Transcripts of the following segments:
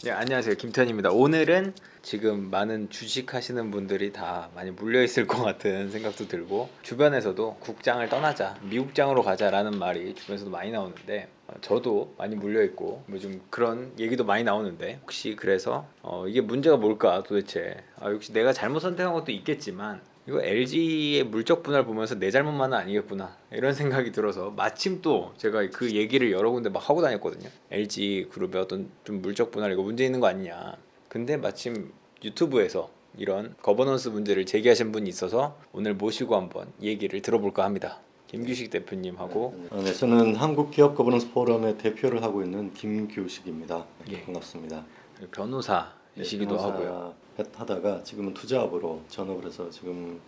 네, 안녕하세요. 김태현입니다. 오늘은 지금 많은 주식 하시는 분들이 다 많이 물려 있을 것 같은 생각도 들고, 주변에서도 국장을 떠나자, 미국장으로 가자라는 말이 주변에서도 많이 나오는데, 저도 많이 물려 있고 요즘 그런 얘기도 많이 나오는데, 혹시 그래서 이게 문제가 뭘까 도대체. 역시 내가 잘못 선택한 것도 있겠지만 이거 LG의 물적 분할 보면서 내 잘못만은 아니겠구나 이런 생각이 들어서, 마침 또 제가 그 얘기를 여러 군데 막 하고 다녔거든요. LG 그룹의 어떤 좀 물적 분할 이거 문제 있는 거 아니냐. 근데 마침 유튜브에서 이런 거버넌스 문제를 제기하신 분이 있어서 오늘 모시고 한번 얘기를 들어볼까 합니다. 김규식 대표님하고. 네, 저는 한국 기업 거버넌스 포럼의 대표를 하고 있는 김규식입니다. 예. 반갑습니다. 변호사이시기도 하고요. 하다가 지금은 투자업으로 전업을 해서 지금은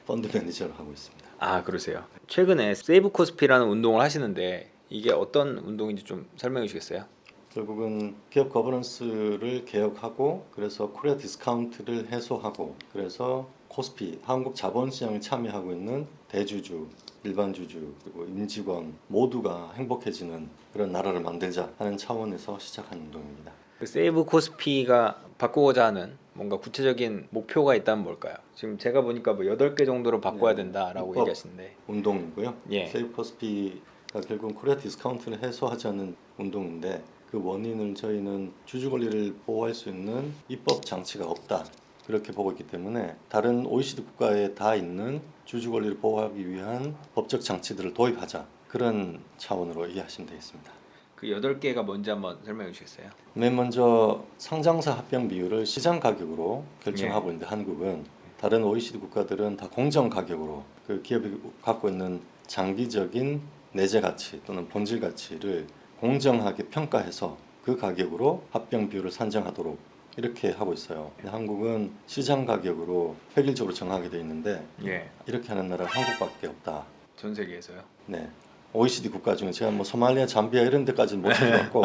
펀드 매니저를 하고 있습니다. 아, 그러세요. 최근에 세이브 코스피라는 운동을 하시는데 이게 어떤 운동인지 좀 설명해 주시겠어요? 결국은 기업 거버넌스를 개혁하고, 그래서 코리아 디스카운트를 해소하고, 그래서 코스피 한국 자본시장에 참여하고 있는 대주주, 일반 주주, 그리고 임직원 모두가 행복해지는 그런 나라를 만들자 하는 차원에서 시작한 운동입니다. 그 세이브 코스피가 바꾸고자 하는 뭔가 구체적인 목표가 있다면 뭘까요? 지금 제가 보니까 뭐 8개 정도로 바꿔야 된다라고 입법 얘기하시는데. 운동이고요. 예. 세이브 코스피가 결국은 코리아 디스카운트를 해소하자는 운동인데, 그 원인을 저희는 주주 권리를 보호할 수 있는 입법 장치가 없다, 그렇게 보고 있기 때문에 다른 OECD 국가에 다 있는 주주 권리를 보호하기 위한 법적 장치들을 도입하자, 그런 차원으로 이해하시면 되겠습니다. 그 8개가 뭔지 한번 설명해 주시겠어요? 맨 먼저 상장사 합병 비율을 시장 가격으로 결정하고 있는데, 한국은 다른 OECD 국가들은 다 공정 가격으로 그 기업이 갖고 있는 장기적인 내재 가치 또는 본질 가치를 공정하게 평가해서 그 가격으로 합병 비율을 산정하도록 이렇게 하고 있어요. 근데 한국은 시장 가격으로 획일적으로 정하게 돼 있는데, 예. 이렇게 하는 나라가 한국밖에 없다. 전 세계에서요? 네. OECD 국가 중에 제가 뭐 소말리아, 잠비아 이런 데까지는 못 찾아봤고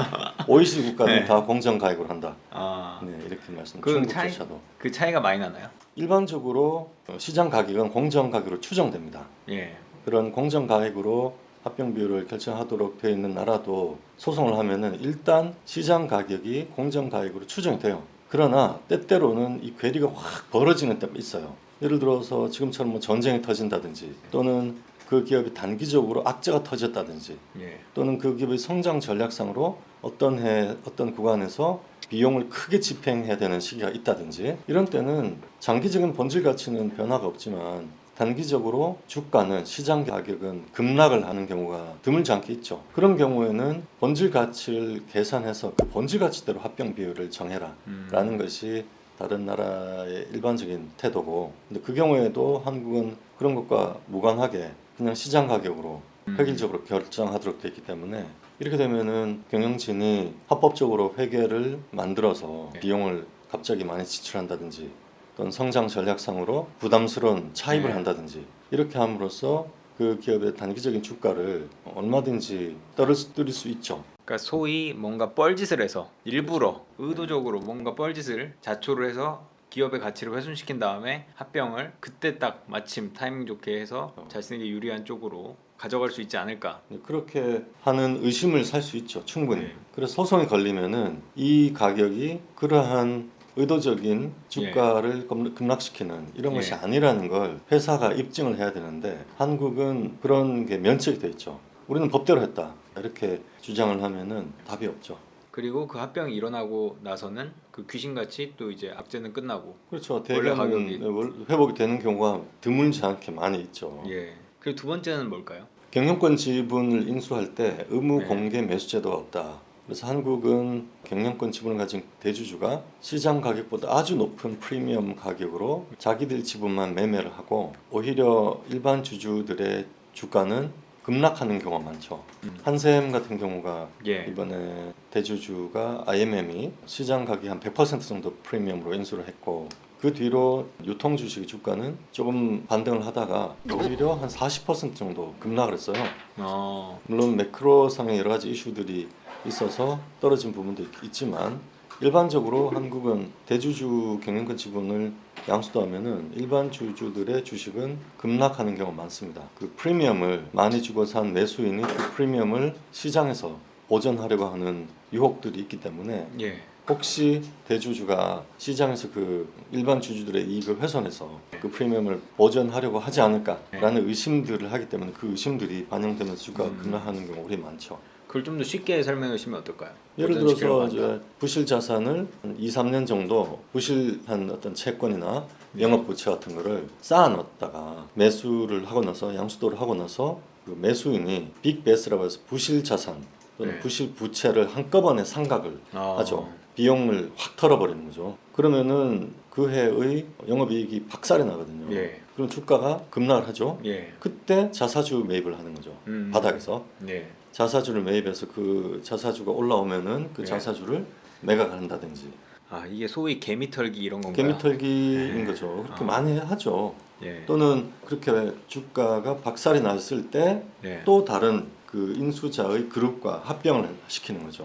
OECD 국가는 네. 다 공정 가격으로 한다. 아, 네, 이렇게 말씀. 그 중국조차도 그 차이가 많이 나나요? 일반적으로 시장 가격은 공정 가격으로 추정됩니다. 예. 그런 공정 가격으로 합병 비율을 결정하도록 되어 있는 나라도 소송을 하면은 일단 시장 가격이 공정 가격으로 추정이 돼요. 그러나 때때로는 이 괴리가 확 벌어지는 때가 있어요. 예를 들어서 지금처럼 뭐 전쟁이 터진다든지, 또는 그 기업이 단기적으로 악재가 터졌다든지, 예. 또는 그 기업의 성장 전략상으로 어떤 해 어떤 구간에서 비용을 크게 집행해야 되는 시기가 있다든지, 이런 때는 장기적인 본질 가치는 변화가 없지만 단기적으로 주가는, 시장 가격은 급락을 하는 경우가 드물지 않게 있죠. 그런 경우에는 본질 가치를 계산해서 그 본질 가치대로 합병 비율을 정해라 라는 것이 다른 나라의 일반적인 태도고, 근데 그 경우에도 한국은 그런 것과 무관하게 그냥 시장 가격으로 획일적으로 결정하도록 되어 있기 때문에, 이렇게 되면은 경영진이 합법적으로 회계를 만들어서 비용을 갑자기 많이 지출한다든지, 또는 성장 전략상으로 부담스러운 차입을 한다든지, 이렇게 함으로써 그 기업의 단기적인 주가를 얼마든지 떨어뜨릴 수 있죠. 그러니까 소위 뭔가 뻘짓을 해서 일부러 의도적으로 뭔가 뻘짓을 자초를 해서 기업의 가치를 훼손시킨 다음에 합병을 그때 딱 마침 타이밍 좋게 해서 자신에게 유리한 쪽으로 가져갈 수 있지 않을까. 그렇게 하는 의심을 살 수 있죠, 충분히. 네. 그래서 소송이 걸리면은 이 가격이 그러한 의도적인 주가를 급락시키는 이런 것이 아니라는 걸 회사가 입증을 해야 되는데, 한국은 그런 게 면책이 돼 있죠. 우리는 법대로 했다, 이렇게 주장을 하면은 답이 없죠. 그리고 그 합병이 일어나고 나서는 그 귀신같이 또 이제 악재는 끝나고. 그렇죠. 원래 대개는 회복이 되는 경우가 드물지 않게 많이 있죠. 예. 그리고 두 번째는 뭘까요? 경영권 지분을 인수할 때 의무 네. 공개 매수 제도가 없다. 그래서 한국은 경영권 지분을 가진 대주주가 시장 가격보다 아주 높은 프리미엄 가격으로 자기들 지분만 매매를 하고, 오히려 일반 주주들의 주가는 급락하는 경우가 많죠. 한샘 같은 경우가 예. 이번에 대주주가 IMM이 시장 가격이 한 100% 정도 프리미엄으로 인수를 했고, 그 뒤로 유통 주식 주가는 조금 반등을 하다가 오히려 한 40% 정도 급락을 했어요. 물론 매크로상의 여러 가지 이슈들이 있어서 떨어진 부분도 있지만, 일반적으로 한국은 대주주 경영권 지분을 양수도 하면은 일반 주주들의 주식은 급락하는 경우가 많습니다. 그 프리미엄을 많이 주고 산 매수인이 그 프리미엄을 시장에서 보전하려고 하는 유혹들이 있기 때문에, 예. 혹시 대주주가 시장에서 그 일반 주주들의 이익을 훼손해서 그 프리미엄을 보전하려고 하지 않을까라는 의심들을 하기 때문에 그 의심들이 반영되면서 주가가 급락하는 경우가 많죠. 그걸 좀 더 쉽게 설명해 주시면 어떨까요? 예를 보전시키려고 들어서 한다. 이제 부실 자산을 한 2, 3년 정도 부실한 어떤 채권이나 영업 부채 같은 거를 쌓아 놨다가 매수를 하고 나서 양수도를 하고 나서 그 매수인이 빅베스라고 해서 부실 자산 또는 네. 부실 부채를 한꺼번에 상각을 아. 하죠. 비용을 확 털어버리는 거죠. 그러면은 그 해의 영업이익이 박살이 나거든요. 예. 그럼 주가가 급락을 하죠. 예. 그때 자사주 매입을 하는 거죠. 바닥에서. 예. 자사주를 매입해서 그 자사주가 올라오면은 그 예. 자사주를 매각한다든지 아, 이게 소위 개미털기 이런 건가요? 개미털기인 예. 거죠. 그렇게 아. 많이 하죠. 예. 또는 그렇게 주가가 박살이 났을 때 또 예. 다른 그 인수자의 그룹과 합병을 시키는 거죠.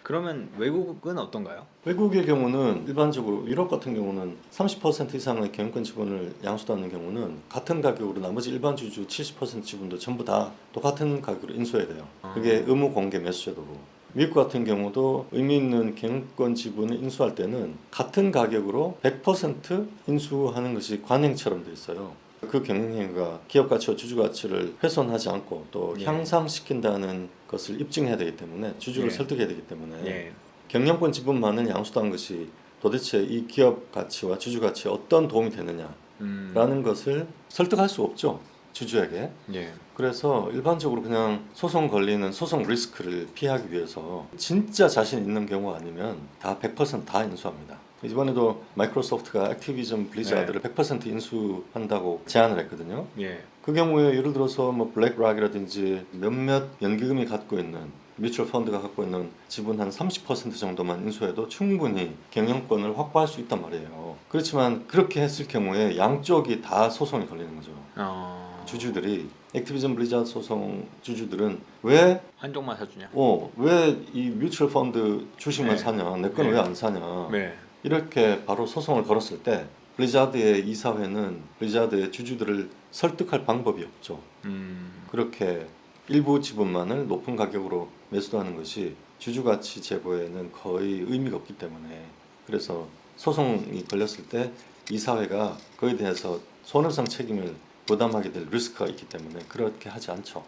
그러면 외국은 어떤가요? 외국의 경우는 일반적으로 유럽 같은 경우는 30% 이상의 경영권 지분을 양수하는 경우는 같은 가격으로 나머지 일반 주주 70% 지분도 전부 다 똑같은 가격으로 인수해야 돼요. 그게 의무 공개 매수 제도고. 미국 같은 경우도 의미 있는 경영권 지분을 인수할 때는 같은 가격으로 100% 인수하는 것이 관행처럼 돼 있어요. 그 경영행위가 기업 가치와 주주 가치를 훼손하지 않고 또 예. 향상시킨다는 것을 입증해야 되기 때문에 주주를 예. 설득해야 되기 때문에 예. 경영권 지분만을 양수한 것이 도대체 이 기업 가치와 주주 가치에 어떤 도움이 되느냐라는 것을 설득할 수 없죠. 주주에게. 예. 그래서 일반적으로 그냥 소송 걸리는 소송 리스크를 피하기 위해서 진짜 자신 있는 경우 아니면 다 100%다 인수합니다. 이번에도 마이크로소프트가 액티비전 블리자드를 100% 인수한다고 제안을 했거든요. 예. 그 경우에 예를 들어서 뭐 블랙락이라든지 몇몇 연기금이 갖고 있는 뮤추얼 펀드가 갖고 있는 지분 한 30% 정도만 인수해도 충분히 경영권을 확보할 수 있단 말이에요. 그렇지만 그렇게 했을 경우에 양쪽이 다 소송이 걸리는 거죠. 주주들이 액티비전 블리자드 소송 주주들은 왜 한쪽만 사주냐? 왜 이 뮤추얼 펀드 주식만 네. 사냐, 내 건 네. 왜 안 사냐, 네. 이렇게 바로 소송을 걸었을 때 블리자드의 이사회는 블리자드의 주주들을 설득할 방법이 없죠. 그렇게 일부 지분만을 높은 가격으로 매수하는 것이 주주 가치 제고에는 거의 의미가 없기 때문에 그래서 소송이 걸렸을 때 이사회가 그에 대해서 손해배상 책임을 부담하게 될 리스크가 있기 때문에 그렇게 하지 않죠.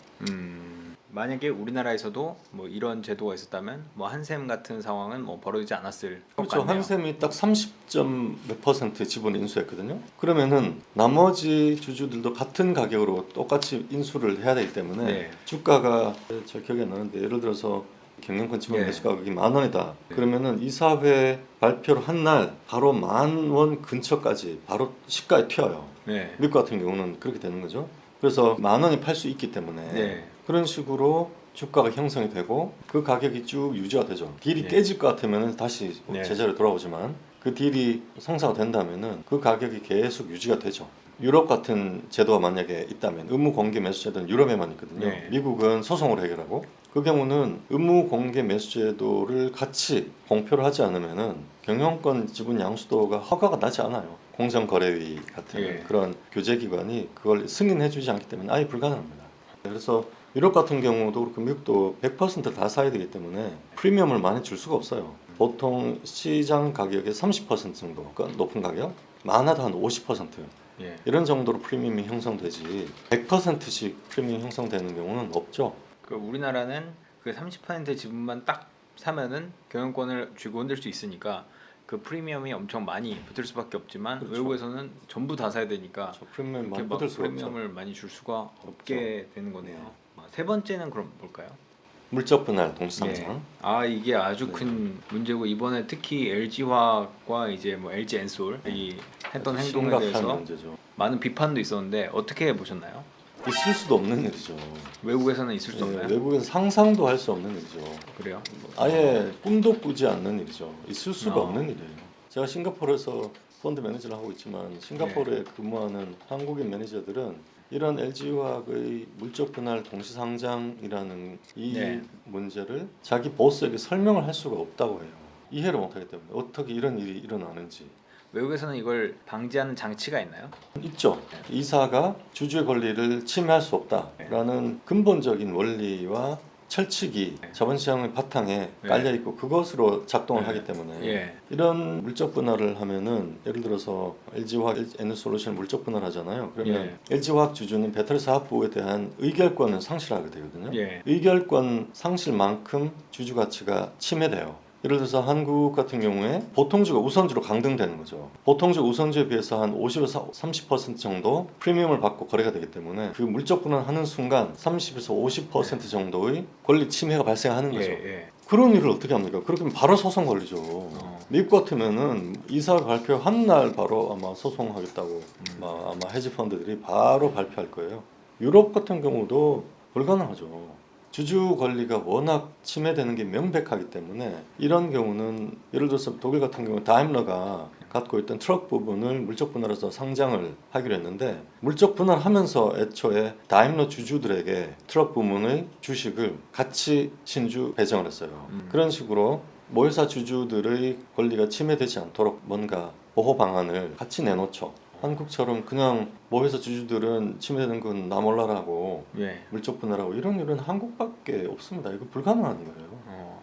만약에 우리나라에서도 뭐 이런 제도가 있었다면 뭐 한샘 같은 상황은 뭐 벌어지지 않았을 것 그렇죠. 같네요. 한샘이 딱 30점 몇 퍼센트 지분을 인수했거든요. 그러면은 나머지 주주들도 같은 가격으로 똑같이 인수를 해야 되기 때문에 네. 주가가 저 기억이 안 나는데 예를 들어서 경영권 지분 네. 매수 가격이 10,000원이다. 그러면은 이사회 발표를 한 날 바로 10,000원 근처까지 바로 시가에 튀어요. 네. 미국 같은 경우는 그렇게 되는 거죠. 그래서 10,000원이 팔 수 있기 때문에 네. 그런 식으로 주가가 형성이 되고 그 가격이 쭉 유지가 되죠. 딜이 네. 깨질 것 같으면 다시 네. 제자리로 돌아오지만 그 딜이 성사가 된다면은 그 가격이 계속 유지가 되죠. 유럽 같은 제도가 만약에 있다면 의무 공개 매수 제도는 유럽에만 있거든요. 네. 미국은 소송으로 해결하고 그 경우는 의무 공개 매수 제도를 같이 공표를 하지 않으면은 경영권 지분 양수도가 허가가 나지 않아요. 공정거래위 같은 예. 그런 교제기관이 그걸 승인해주지 않기 때문에 아예 불가능합니다. 그래서 유럽 같은 경우도 그렇고 미국도 100%다 사야 되기 때문에 프리미엄을 많이 줄 수가 없어요. 보통 시장 가격의 30% 정도, 그러니까 높은 가격, 많아도 한 50%. 예. 이런 정도로 프리미엄이 형성되지 100%씩 프리미엄이 형성되는 경우는 없죠. 그 우리나라는 그 30% 지분만 딱 사면은 경영권을 쥐고 흔들 수 있으니까 그 프리미엄이 엄청 많이 붙을 수밖에 없지만 그렇죠. 외국에서는 전부 다 사야 되니까 프리미엄 이렇게 많이 막 받을 수가 없죠. 프리미엄을 많이 줄 수가 없게 되는 거네요. 세 번째는 그럼 뭘까요? 물적 분할 동시상장. 네. 아 이게 아주 네. 큰 문제고 이번에 특히 LG화학과 이제 뭐 LG 엔솔이 했던 아주 행동에 심각한 대해서 문제죠. 많은 비판도 있었는데 어떻게 보셨나요? 있을 수도 없는 일이죠. 외국에서는 있을 수 네, 없나요? 외국에서 상상도 할 수 없는 일이죠. 그래요? 아예 꿈도 꾸지 않는 일이죠. 있을 수가 어. 없는 일이에요. 제가 싱가포르에서 펀드 매니저를 하고 있지만 싱가포르에 근무하는 한국인 매니저들은 이런 LG화학의 물적 분할 동시상장이라는 이 네. 문제를 자기 보스에게 설명을 할 수가 없다고 해요. 이해를 못하기 때문에 어떻게 이런 일이 일어나는지. 외국에서는 이걸 방지하는 장치가 있나요? 있죠. 이사가 주주의 권리를 침해할 수 없다라는 근본적인 원리와 철칙이 네. 자본 시장의 바탕에 네. 깔려 있고 그것으로 작동을 네. 하기 때문에 예. 이런 물적 분할을 하면은 예를 들어서 LG화학, 에너솔루션 물적 분할하잖아요. 그러면 LG화학 주주는 배터리 사업부에 대한 의결권을 상실하게 되거든요. 예. 의결권 상실만큼 주주 가치가 침해돼요. 예를 들어서 한국 같은 경우에 보통주가 우선주로 강등되는 거죠. 보통주 우선주에 비해서 한 50에서 30% 정도 프리미엄을 받고 거래가 되기 때문에 그 물적 분할하는 순간 30에서 50% 정도의 권리 침해가 발생하는 거죠. 예. 그런 일을 어떻게 합니까? 그렇게 바로 소송 걸리죠. 미국 같으면은 이사 발표한 날 바로 아마 소송하겠다고 아마 헤지 펀드들이 바로 발표할 거예요. 유럽 같은 경우도 불가능하죠. 주주 권리가 워낙 침해되는 게 명백하기 때문에 이런 경우는 예를 들어서 독일 같은 경우 다임러가 갖고 있던 트럭 부분을 물적 분할해서 상장을 하기로 했는데 물적 분할하면서 애초에 다임러 주주들에게 트럭 부문의 주식을 같이 신주 배정을 했어요. 그런 식으로 모회사 주주들의 권리가 침해되지 않도록 뭔가 보호 방안을 같이 내놓죠. 한국처럼 그냥 모회사 주주들은 침해되는 건 나 몰라라고 예. 물적 분할하고 이런 일은 한국밖에 없습니다. 이거 불가능한 거예요.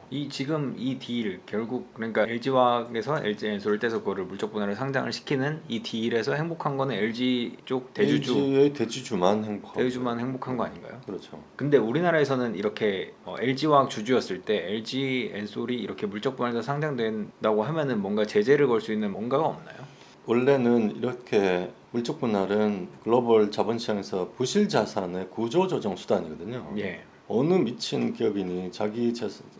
이 지금 이 딜 결국 그러니까 LG화학에서 LG엔솔을 떼서 그거를 물적 분할을 상장을 시키는 이 딜에서 행복한 거는 LG 쪽 대주주 LG의 대주주만 행복하고 대주주만 행복한 거 아닌가요? 그렇죠. 근데 우리나라에서는 이렇게 LG화학 주주였을 때 LG엔솔이 이렇게 물적 분할해서 상장된다고 하면은 뭔가 제재를 걸 수 있는 뭔가가 없나요? 원래는 이렇게 물적 분할은 글로벌 자본시장에서 부실 자산의 구조 조정 수단이거든요. 예. 어느 미친 기업인이 자기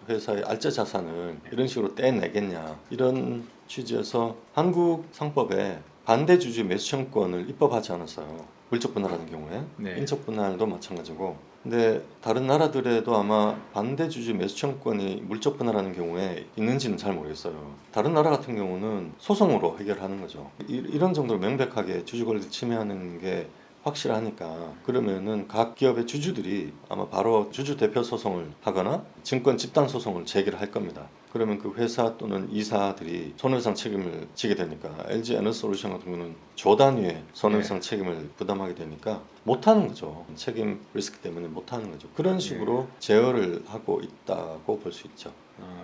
회사의 알짜 자산을 이런 식으로 떼내겠냐 이런 취지에서 한국 상법에 반대 주주 매수청권을 입법하지 않았어요. 물적 분할하는 경우에 네. 인적 분할도 마찬가지고. 근데 다른 나라들에도 아마 반대 주주 매수청권이 물적 분할하는 경우에 있는지는 잘 모르겠어요. 다른 나라 같은 경우는 소송으로 해결하는 거죠. 이런 정도로 명백하게 주주 권리를 침해하는 게 확실하니까 그러면은 각 기업의 주주들이 아마 바로 주주 대표 소송을 하거나 증권 집단 소송을 제기를 할 겁니다. 그러면 그 회사 또는 이사들이 손해배상 책임을 지게 되니까 LG 에너솔루션 같은 경우는 조 단위의 손해배상 책임을 부담하게 되니까 못하는 거죠. 책임 리스크 때문에 못하는 거죠. 그런 식으로 제어를 하고 있다고 볼 수 있죠.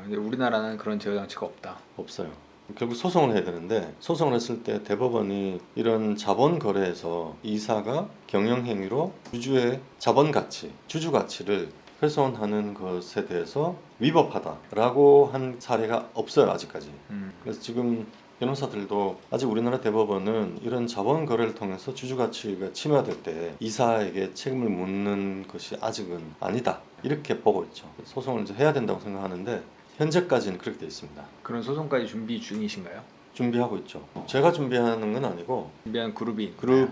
근데 우리나라는 그런 제어 장치가 없다. 없어요. 결국 소송을 해야 되는데 소송을 했을 때 대법원이 이런 자본 거래에서 이사가 경영 행위로 주주의 자본 가치, 주주 가치를 훼손하는 것에 대해서 위법하다라고 한 사례가 없어요 아직까지. 그래서 지금 변호사들도 아직 우리나라 대법원은 이런 자본 거래를 통해서 주주 가치가 침해될 때 이사에게 책임을 묻는 것이 아직은 아니다 이렇게 보고 있죠. 소송을 이제 해야 된다고 생각하는데 현재까지는 그렇게 되어 있습니다. 그런 소송까지 준비 중이신가요? 준비하고 있죠. 제가 준비하는 건 아니고 준비한 그룹이 그룹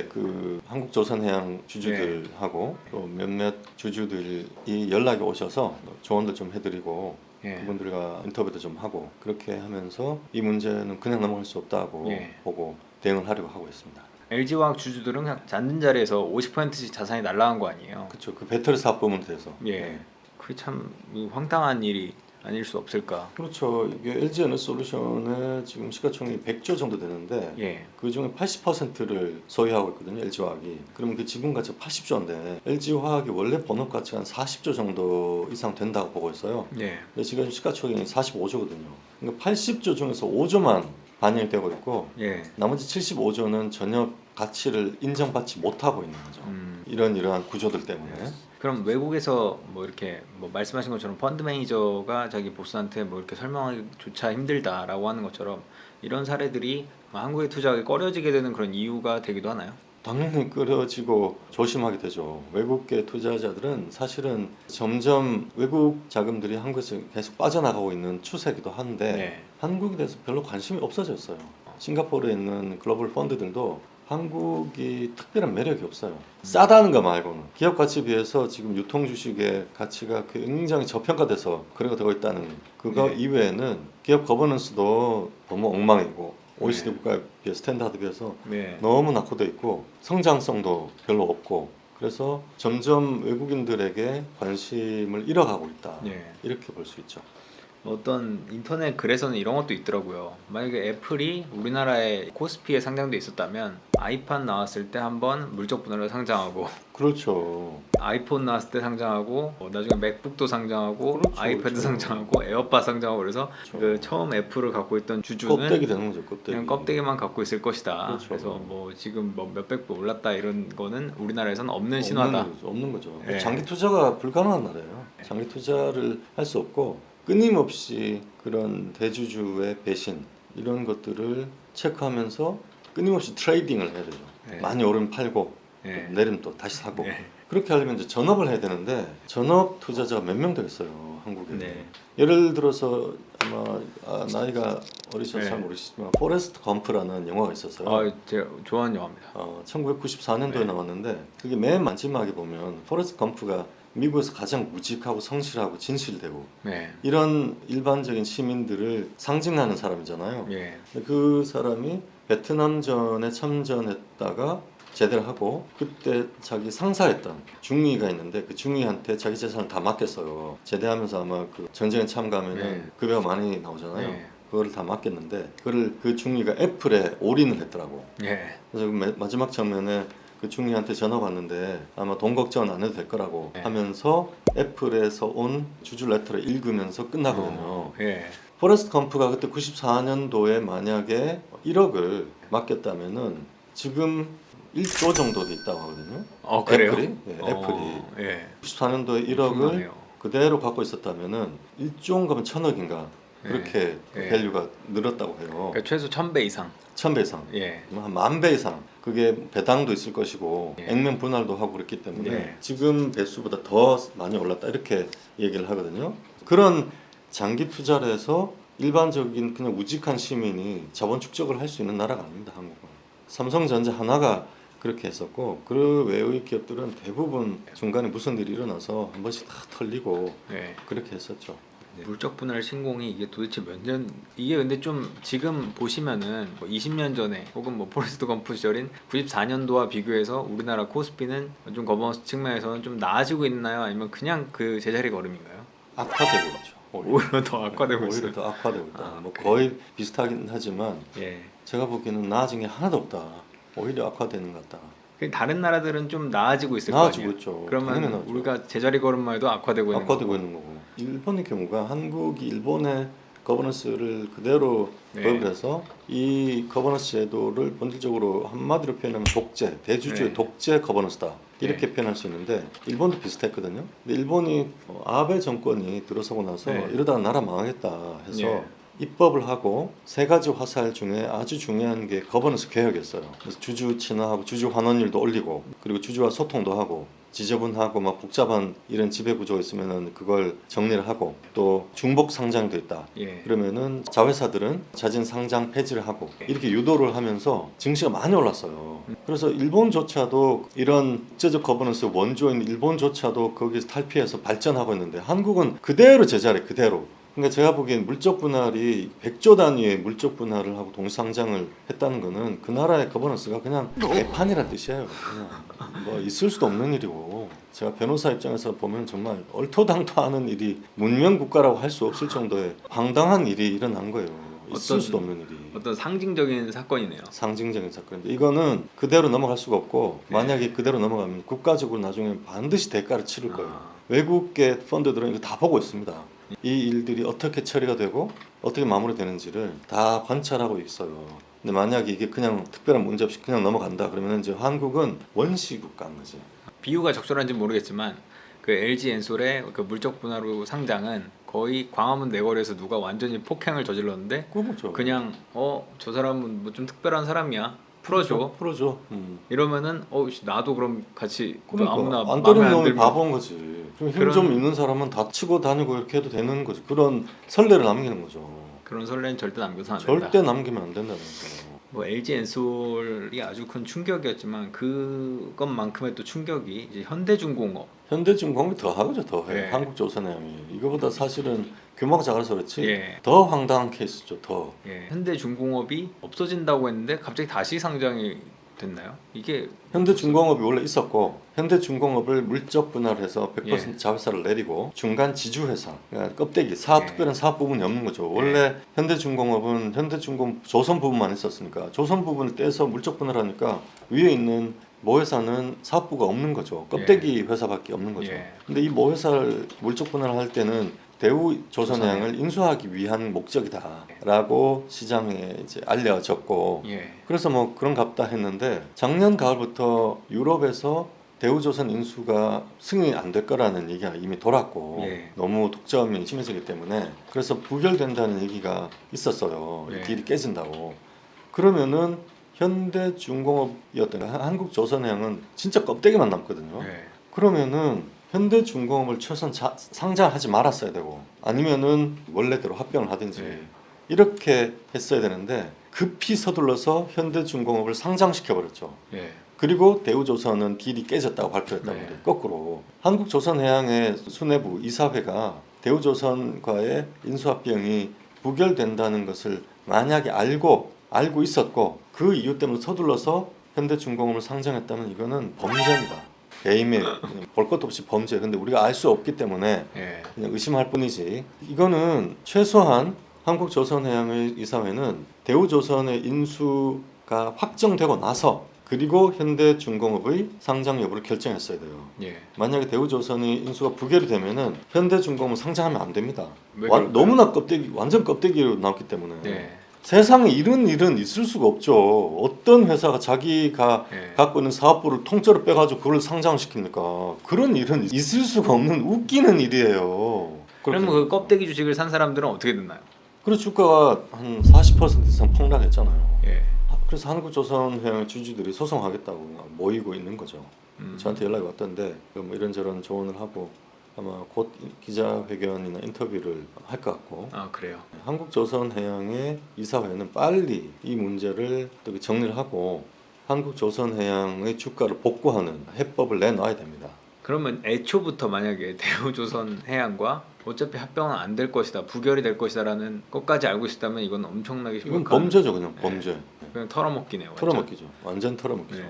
그 한국조선해양 주주들하고 또 몇몇 주주들이 연락이 오셔서 조언도 좀 해드리고 그분들과 인터뷰도 좀 하고 그렇게 하면서 이 문제는 그냥 넘어갈 수 없다고 보고 대응을 하려고 하고 있습니다. LG화학 주주들은 그냥 앉은 자리에서 50%씩 자산이 날라간 거 아니에요? 그렇죠. 그 배터리 사업 부문에 대해서. 그게 참 황당한 일이 아닐 수 없을까? 그렇죠. 이게 LG 에너솔루션의 지금 시가총액이 100조 정도 되는데 그 중에 80%를 소유하고 있거든요. LG화학이. 그러면 그 지분 가치가 80조인데 LG화학이 원래 본업 가치가 한 40조 정도 이상 된다고 보고 있어요. 근데 지금 시가총액이 45조거든요. 그러니까 80조 중에서 5조만 반영이 되고 있고 나머지 75조는 전혀 가치를 인정받지 못하고 있는 거죠. 이러한 구조들 때문에. 그럼 외국에서 뭐 이렇게 뭐 말씀하신 것처럼 펀드 매니저가 자기 보스한테 뭐 이렇게 설명하기조차 힘들다라고 하는 것처럼 이런 사례들이 한국에 투자하기 꺼려지게 되는 그런 이유가 되기도 하나요? 당연히 꺼려지고 조심하게 되죠. 외국계 투자자들은 사실은 점점 외국 자금들이 한국에서 계속 빠져나가고 있는 추세이기도 한데 한국에 대해서 별로 관심이 없어졌어요. 싱가포르에 있는 글로벌 펀드들도 한국이 특별한 매력이 없어요. 싸다는 거 말고는 기업 가치에 비해서 지금 유통 주식의 가치가 굉장히 저평가돼서 그래가 되고 있다는 그거 이외에는 기업 거버넌스도 너무 엉망이고 OECD 국가에 비해 스탠다드에 비해서 너무 낙후돼 있고 성장성도 별로 없고 그래서 점점 외국인들에게 관심을 잃어가고 있다 이렇게 볼 수 있죠. 어떤 인터넷 글에서는 이런 것도 있더라고요. 만약에 애플이 우리나라에 코스피에 상장돼 있었다면 아이팟 나왔을 때 한번 물적 분할로 상장하고 그렇죠. 아이폰 나왔을 때 상장하고 나중에 맥북도 상장하고 그렇죠, 아이패드 그렇죠. 상장하고 에어팟 상장하고 그래서 그렇죠. 그 처음 애플을 갖고 있던 주주는 껍데기 되는 거죠. 껍데기. 그냥 껍데기만 갖고 있을 것이다. 그렇죠. 그래서 뭐 지금 뭐 몇백 배 올랐다 이런 거는 우리나라에서는 없는 신화다. 없는 거죠. 예. 장기 투자가 불가능한 나라예요. 장기 투자를 할 수 없고 끊임없이 그런 대주주의 배신 이런 것들을 체크하면서 끊임없이 트레이딩을 해야 되죠. 예. 많이 오르면 팔고 예. 또 내리면 또 다시 사고 예. 그렇게 하려면 이제 전업을 해야 되는데 전업 투자자가 몇 명 되겠어요 한국에. 네. 예를 들어서 아마 나이가 어리셔서 네. 잘 모르시지만 포레스트 검프라는 영화가 있었어요. 아, 제가 좋아하는 영화입니다. 1994년도에 네. 나왔는데 그게 맨 마지막에 보면 포레스트 검프가 미국에서 가장 우직하고 성실하고 진실되고 네. 이런 일반적인 시민들을 상징하는 사람이잖아요. 예. 그 사람이 베트남전에 참전했다가 제대를 하고 그때 자기 상사였던 중위가 있는데 그 중위한테 자기 재산을 다 맡겼어요. 제대하면서 아마 그 전쟁에 참가하면 네. 급여가 많이 나오잖아요. 네. 그거를 다 맡겼는데 그걸 그 중위가 애플에 올인을 했더라고. 예. 그래서 그 마지막 장면에 그 중위한테 전화 왔는데 아마 돈 걱정은 안 해도 될 거라고 네. 하면서 애플에서 온 주주 레터를 읽으면서 끝나거든요. 예. 포레스트 검프가 그때 94년도에 만약에 1억을 맡겼다면은 지금 1조 정도 돼 있다고 하거든요. 그래요? 애플이? 예, 애플이 예. 94년도에 1억을 엄청나네요. 그대로 갖고 있었다면은 1조인가면 1000억인가 그렇게 그 예. 밸류가 늘었다고 해요. 그러니까 최소 1000배 이상. 1000배 이상. 예. 한 10,000배 이상 그게 배당도 있을 것이고 예. 액면 분할도 하고 그랬기 때문에 예. 지금 배수보다 더 많이 올랐다 이렇게 얘기를 하거든요. 그런 장기 투자를 해서 일반적인 그냥 우직한 시민이 자본 축적을 할 수 있는 나라가 아닙니다. 한국은. 삼성전자 하나가 그렇게 했었고 그 외의 기업들은 대부분 중간에 무슨 일이 일어나서 한 번씩 다 털리고 예. 그렇게 했었죠. 물적 분할 신공이 이게 도대체 몇 년 이게 근데 좀 지금 보시면은 뭐 20년 전에 혹은 뭐 포레스트 검프 시절인 94년도와 비교해서 우리나라 코스피는 좀 거버넌스 측면에서는 좀 나아지고 있나요? 아니면 그냥 그 제자리 걸음인가요? 악화되고 있죠. 오히려 더 악화되고 있어요. 오히려 더 악화되고 있다. 아, 뭐 그래요? 거의 비슷하긴 하지만 예. 제가 보기에는 나아진 게 하나도 없다. 오히려 악화되는 것 같다. 다른 나라들은 좀 나아지고 있을 거 나아지고 아니에요. 있죠. 그러면 당연히 나아지죠. 우리가 제자리 걸음만 해도 악화되고 있는 악화되고 거고. 있는 거고. 일본의 경우가 한국이 일본의 거버넌스를 그대로 네. 도입을 해서 이 거버넌스 제도를 본질적으로 한마디로 표현하면 독재, 대주주의 네. 독재 거버넌스다. 이렇게 표현할 수 있는데 일본도 비슷했거든요. 근데 일본이 아베 정권이 들어서고 나서 네. 이러다가 나라 망하겠다 해서 예. 입법을 하고 세 가지 화살 중에 아주 중요한 게 거버넌스 개혁이었어요. 그래서 주주 친화하고 주주 환원율도 올리고 그리고 주주와 소통도 하고 지저분하고 막 복잡한 이런 지배 구조가 있으면은 그걸 정리를 하고 또 중복 상장도 있다. 예. 그러면은 자회사들은 자진 상장 폐지를 하고 이렇게 유도를 하면서 증시가 많이 올랐어요. 그래서 일본조차도 이런 국제적 거버넌스 원조인 일본조차도 거기서 탈피해서 발전하고 있는데 한국은 그대로 제자리 그대로. 그러니까 제가 보기엔 물적 분할이 100조 단위의 물적 분할을 하고 동상장을 했다는 거는 그 나라의 거버넌스가 그냥 개판이란 뜻이에요. 그냥 뭐 있을 수도 없는 일이고 제가 변호사 입장에서 보면 정말 얼토당토하는 일이 문명 국가라고 할 수 없을 정도의 황당한 일이 일어난 거예요. 있을 어떤- 수도 없는 일이. 어떤 상징적인 사건이네요. 상징적인 사건인데 이거는 그대로 넘어갈 수가 없고 네. 만약에 그대로 넘어가면 국가적으로 나중에 반드시 대가를 치를 거예요. 아. 외국계 펀드들은 이거 다 보고 있습니다. 이 일들이 어떻게 처리가 되고 어떻게 마무리되는지를 다 관찰하고 있어요. 근데 만약에 이게 그냥 특별한 문제 없이 그냥 넘어간다 그러면 이제 한국은 원시 국가인 거지. 비유가 적절한지 는 모르겠지만 그 LG 엔솔의 그 물적 분할로 상장은 거의 광화문 내거리에서 누가 완전히 폭행을 저질렀는데 그거죠. 그냥 저 사람은 뭐 좀 특별한 사람이야 풀어줘 풀어줘. 이러면은 나도 그럼 같이 뭐 그러니까 아무나 안 마음에 때리는 안 놈이 들면 바보인 거지. 힘 그런- 좀 있는 사람은 다 치고 다니고 이렇게 해도 되는 거지. 그런 선례를 남기는 거죠. 그런 설레는 절대 남겨서 안 된다. 절대 남기면 안 된다는 거예요. 뭐 LG 엔솔이 아주 큰 충격이었지만 그것만큼의 또 충격이 이제 현대중공업 현대중공업이 더 하죠, 더 해. 네. 한국조선해양이 이거보다 사실은 규모가 작아서 그렇지 예. 더 황당한 케이스죠, 더. 현대중공업이 없어진다고 했는데 갑자기 다시 상장이 됐나요? 이게 현대중공업이 원래 있었고 현대중공업을 물적 분할해서 100% 자회사를 내리고 중간 지주회사, 그러니까 껍데기 사업, 특별한 사업 부분이 없는 거죠. 원래 현대중공업은 현대중공업 조선 부분만 있었으니까 조선 부분을 떼서 물적 분할하니까 위에 있는 모회사는 사업부가 없는 거죠. 껍데기 회사밖에 없는 거죠. 근데 이 모회사를 물적 분할할 때는 대우조선해양을 인수하기 위한 목적이다라고 시장에 이제 알려졌고, 그래서 뭐 그런갑다 했는데 작년 가을부터 유럽에서 대우조선 인수가 승인이 안 될 거라는 얘기가 이미 돌았고 너무 독점이 심해지기 때문에 그래서 부결된다는 얘기가 있었어요. 딜이 깨진다고. 그러면은 현대중공업이었던 한국조선해양은 진짜 껍데기만 남거든요. 그러면은 현대중공업을 최소한 상장하지 말았어야 되고 아니면은 원래대로 합병을 하든지 이렇게 했어야 되는데 급히 서둘러서 현대중공업을 상장시켜 버렸죠. 그리고 대우조선은 딜이 깨졌다고 발표했단 말이에요. 거꾸로 한국조선해양의 수뇌부 이사회가 대우조선과의 인수합병이 부결된다는 것을 만약에 알고 있었고 그 이유 때문에 서둘러서 현대중공업을 상장했다면 이거는 범죄입니다. 배임에 볼 것도 없이 범죄. 근데 우리가 알 수 없기 때문에 그냥 의심할 뿐이지. 이거는 최소한 한국조선해양의 이사회는 대우조선의 인수가 확정되고 나서 그리고 현대중공업의 상장 여부를 결정했어야 돼요. 만약에 대우조선이 인수가 부결이 되면은 현대중공업은 상장하면 안 됩니다. 너무나 완전 껍데기로 나왔기 때문에. 세상에 이런 일은 있을 수가 없죠. 어떤 회사가 자기가 갖고 있는 사업부를 통째로 빼가지고 그걸 상장시킵니까? 그런 일은 있을 수가 없는 웃기는 일이에요. 그러면 그 껍데기 주식을 산 사람들은 어떻게 됐나요? 그래서 주가가 한 40% 이상 폭락했잖아요. 그래서 한국조선해양 주주들이 소송하겠다고 모이고 있는 거죠. 저한테 연락이 왔던데 뭐 이런저런 조언을 하고 아마 곧 기자회견이나 인터뷰를 할 것 같고. 아, 그래요? 한국조선해양의 이사회는 빨리 이 문제를 또 정리를 하고 한국조선해양의 주가를 복구하는 해법을 내놔야 됩니다. 그러면 애초부터 만약에 대우조선해양과 어차피 합병은 안 될 것이다, 부결이 될 것이다라는 것까지 알고 있었다면 이건 엄청나게 심각한. 이건 범죄죠, 그냥 범죄. 그냥 털어먹기네요. 털어먹기죠. 완전 털어먹기죠.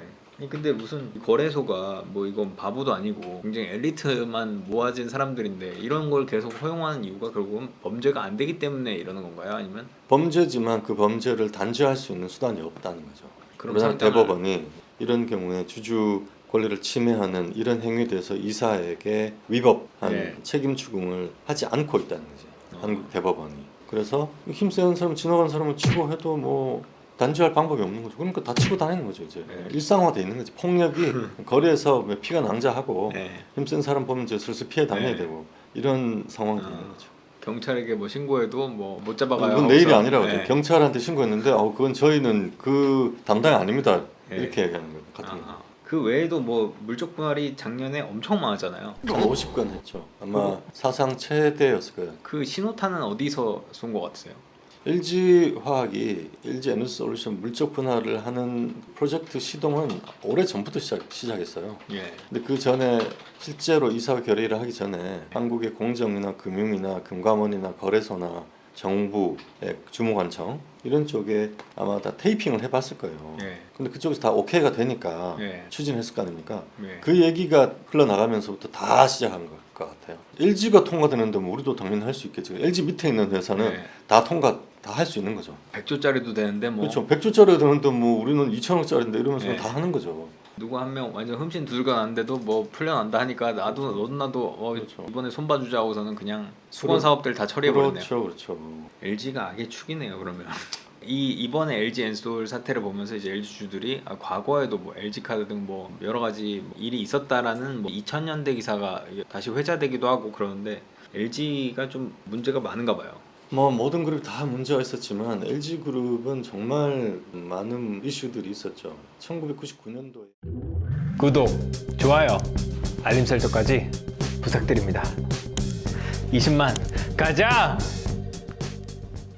근데 무슨 거래소가 뭐 이건 바보도 아니고 굉장히 엘리트만 모아진 사람들인데 이런 걸 계속 허용하는 이유가 결국은 범죄가 안 되기 때문에 이러는 건가요? 아니면 범죄지만 그 범죄를 단죄할 수 있는 수단이 없다는 거죠. 그래서 대법원이 이런 경우에 주주 권리를 침해하는 이런 행위에 대해서 이사에게 위법한 책임 추궁을 하지 않고 있다는 거죠. 한국 대법원이. 그래서 힘센 사람 지나가는 사람을 치고 해도 뭐 단죄할 방법이 없는 거죠. 그러니까 다 치고 다니는 거죠. 이제 일상화돼 있는 거지. 폭력이 거리에서 피가 낭자하고 힘센 사람 보면 이제 슬슬 피해 다녀야 되고 이런 상황이 되는 거죠. 경찰에게 뭐 신고해도 뭐 못 잡아가요. 그건 내일이 아니라고 경찰한테 신고했는데 그건 저희는 그 담당이 아닙니다. 이렇게 얘기하는 거예요. 같은 거. 그 외에도 뭐 물적 분할이 작년에 엄청 많았잖아요. 50건 했죠. 아마 사상 최대였을 거예요. 그 신호탄은 어디서 쏜 것 같으세요? LG화학이 LG 에너지솔루션 물적 분할을 하는 프로젝트 시동은 오래 전부터 시작했어요. 근데 그 전에 실제로 이사회 결의를 하기 전에 한국의 공정이나 금융이나 금감원이나 거래소나 정부의 주무관청 이런 쪽에 아마 다 테이핑을 해봤을 거예요. 근데 그쪽에서 다 오케이가 되니까 추진했을 거 아닙니까? 그 얘기가 흘러나가면서부터 다 시작한 것 같아요. LG가 통과되는데 뭐 우리도 당연히 할 수 있겠죠. LG 밑에 있는 회사는 다 통과 다 할 수 있는 거죠. 100조짜리도 되는데 뭐 그렇죠. 100조짜리 되는데 뭐 우리는 2천억짜리인데 이러면서 다 하는 거죠. 누구 한 명 완전 흠씬 두들겨 놨는데도 뭐 풀려난다 하니까 나도 그렇죠. 이번에 손봐주자 하고서는 그냥 수건 사업들 다 처리해버리네요. 그렇죠. LG가 악의 축이네요. 그러면 이번에 LG 엔솔 사태를 보면서 이제 LG 주주들이 과거에도 뭐 LG 카드 등 뭐 여러 가지 일이 있었다라는 뭐 2000년대 기사가 다시 회자되기도 하고 그러는데 LG가 좀 문제가 많은가 봐요. 뭐 모든 그룹이 다 문제가 있었지만 LG 그룹은 정말 많은 이슈들이 있었죠. 1999년도에 구독, 좋아요, 알림 설정까지 부탁드립니다. 20만 가자!